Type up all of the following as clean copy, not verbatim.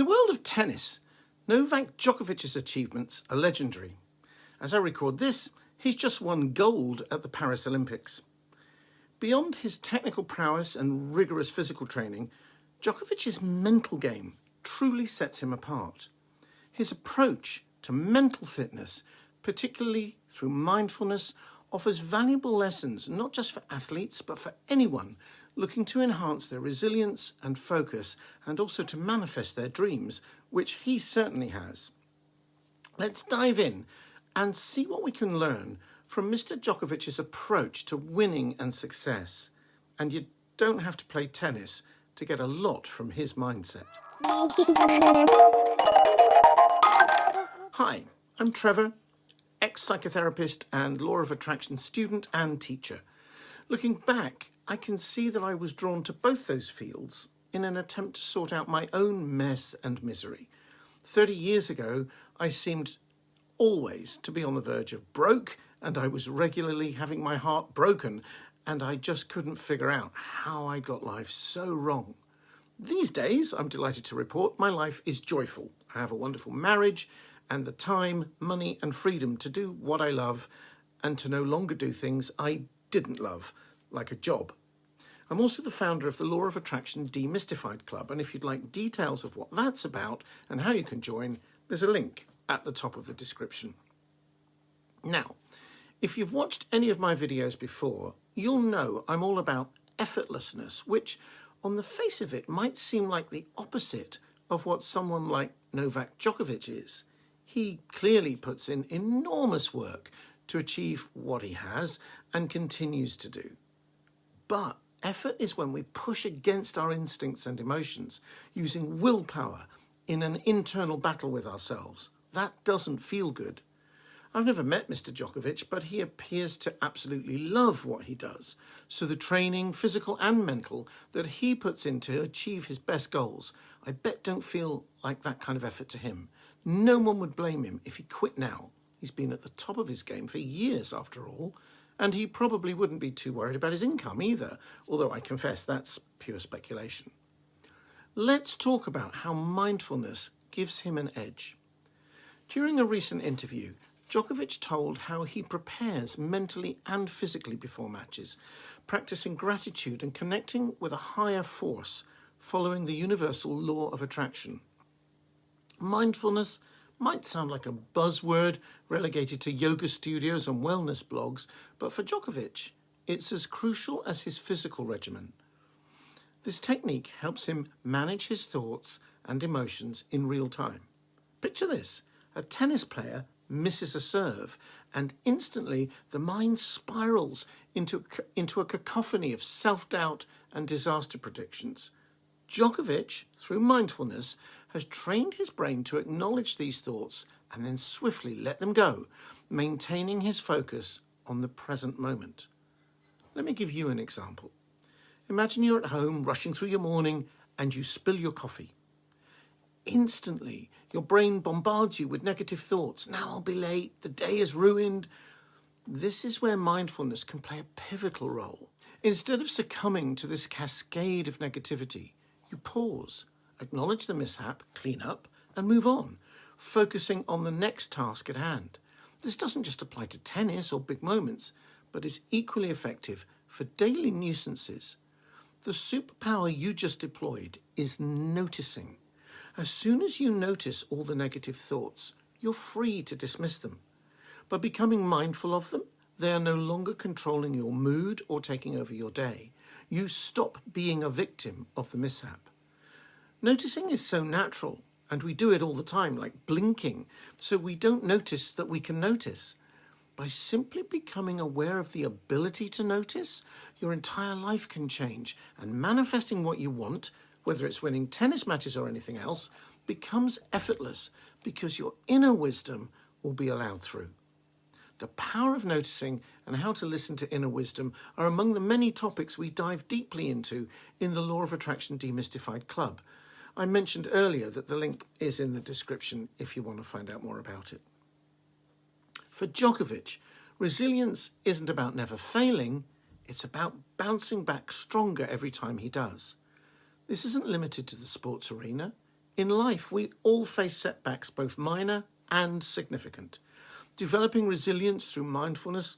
the world of tennis, Novak Djokovic's achievements are legendary. As I record this, he's just won gold at the Paris Olympics. Beyond his technical prowess and rigorous physical training, Djokovic's mental game truly sets him apart. His approach to mental fitness, particularly through mindfulness, offers valuable lessons not just for athletes but for anyone looking to enhance their resilience and focus and also to manifest their dreams, which he certainly has. Let's dive in and see what we can learn from Mr. Djokovic's approach to winning and success. And you don't have to play tennis to get a lot from his mindset. Hi, I'm Trevor, ex-psychotherapist and law of attraction student and teacher. Looking back, I can see that I was drawn to both those fields in an attempt to sort out my own mess and misery. 30 years ago, I seemed always to be on the verge of broke, and I was regularly having my heart broken, and I just couldn't figure out how I got life so wrong. These days, I'm delighted to report, my life is joyful. I have a wonderful marriage and the time, money and freedom to do what I love and to no longer do things I didn't love, like a job. I'm also the founder of the Law of Attraction Demystified Club, and if you'd like details of what that's about and how you can join, there's a link at the top of the description. Now, if you've watched any of my videos before, you'll know I'm all about effortlessness, which on the face of it might seem like the opposite of what someone like Novak Djokovic is. He clearly puts in enormous work to achieve what he has and continues to do. But effort is when we push against our instincts and emotions, using willpower in an internal battle with ourselves. That doesn't feel good. I've never met Mr. Djokovic, but he appears to absolutely love what he does. So the training, physical and mental, that he puts in to achieve his best goals, I bet don't feel like that kind of effort to him. No one would blame him if he quit now. He's been at the top of his game for years, after all, and he probably wouldn't be too worried about his income either, although I confess that's pure speculation. Let's talk about how mindfulness gives him an edge. During a recent interview, Djokovic told how he prepares mentally and physically before matches, practicing gratitude and connecting with a higher force, following the universal law of attraction. Mindfulness might sound like a buzzword relegated to yoga studios and wellness blogs, but for Djokovic, it's as crucial as his physical regimen. This technique helps him manage his thoughts and emotions in real time. Picture this: a tennis player misses a serve, and instantly the mind spirals into a cacophony of self-doubt and disaster predictions. Djokovic, through mindfulness, has trained his brain to acknowledge these thoughts and then swiftly let them go, maintaining his focus on the present moment. Let me give you an example. Imagine you're at home, rushing through your morning, and you spill your coffee. Instantly, your brain bombards you with negative thoughts. Now I'll be late, the day is ruined. This is where mindfulness can play a pivotal role. Instead of succumbing to this cascade of negativity, you pause, acknowledge the mishap, clean up, and move on, focusing on the next task at hand. This doesn't just apply to tennis or big moments, but is equally effective for daily nuisances. The superpower you just deployed is noticing. As soon as you notice all the negative thoughts, you're free to dismiss them. By becoming mindful of them, they are no longer controlling your mood or taking over your day. You stop being a victim of the mishap. Noticing is so natural, and we do it all the time, like blinking, so we don't notice that we can notice. By simply becoming aware of the ability to notice, your entire life can change, and manifesting what you want, whether it's winning tennis matches or anything else, becomes effortless because your inner wisdom will be allowed through. The power of noticing and how to listen to inner wisdom are among the many topics we dive deeply into in the Law of Attraction Demystified Club. I mentioned earlier that the link is in the description if you want to find out more about it. For Djokovic, resilience isn't about never failing, it's about bouncing back stronger every time he does. This isn't limited to the sports arena. In life, we all face setbacks, both minor and significant. Developing resilience through mindfulness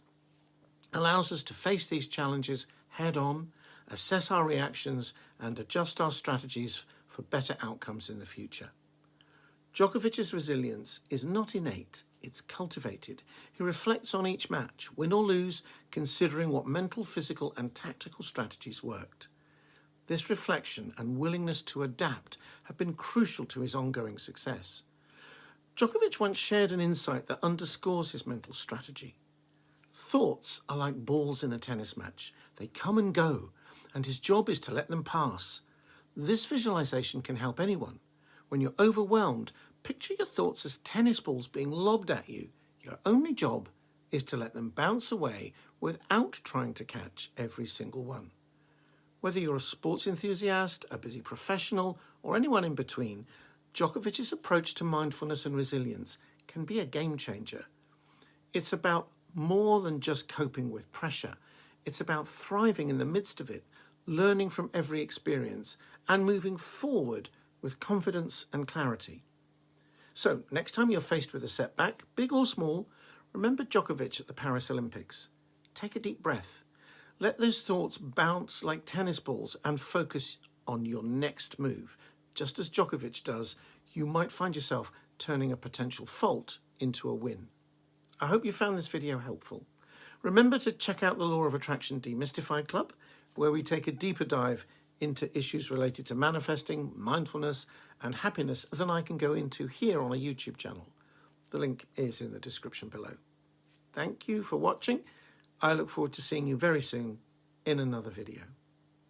allows us to face these challenges head on, assess our reactions, and adjust our strategies for better outcomes in the future. Djokovic's resilience is not innate, it's cultivated. He reflects on each match, win or lose, considering what mental, physical, and tactical strategies worked. This reflection and willingness to adapt have been crucial to his ongoing success. Djokovic once shared an insight that underscores his mental strategy. Thoughts are like balls in a tennis match. They come and go, and his job is to let them pass. This visualization can help anyone. When you're overwhelmed, picture your thoughts as tennis balls being lobbed at you. Your only job is to let them bounce away without trying to catch every single one. Whether you're a sports enthusiast, a busy professional, or anyone in between, Djokovic's approach to mindfulness and resilience can be a game changer. It's about more than just coping with pressure. It's about thriving in the midst of it, learning from every experience, and moving forward with confidence and clarity. So, next time you're faced with a setback, big or small, remember Djokovic at the Paris Olympics. Take a deep breath. Let those thoughts bounce like tennis balls and focus on your next move. Just as Djokovic does, you might find yourself turning a potential fault into a win. I hope you found this video helpful. Remember to check out the Law of Attraction Demystified Club, where we take a deeper dive into issues related to manifesting, mindfulness, and happiness than I can go into here on a YouTube channel. The link is in the description below. Thank you for watching. I look forward to seeing you very soon in another video.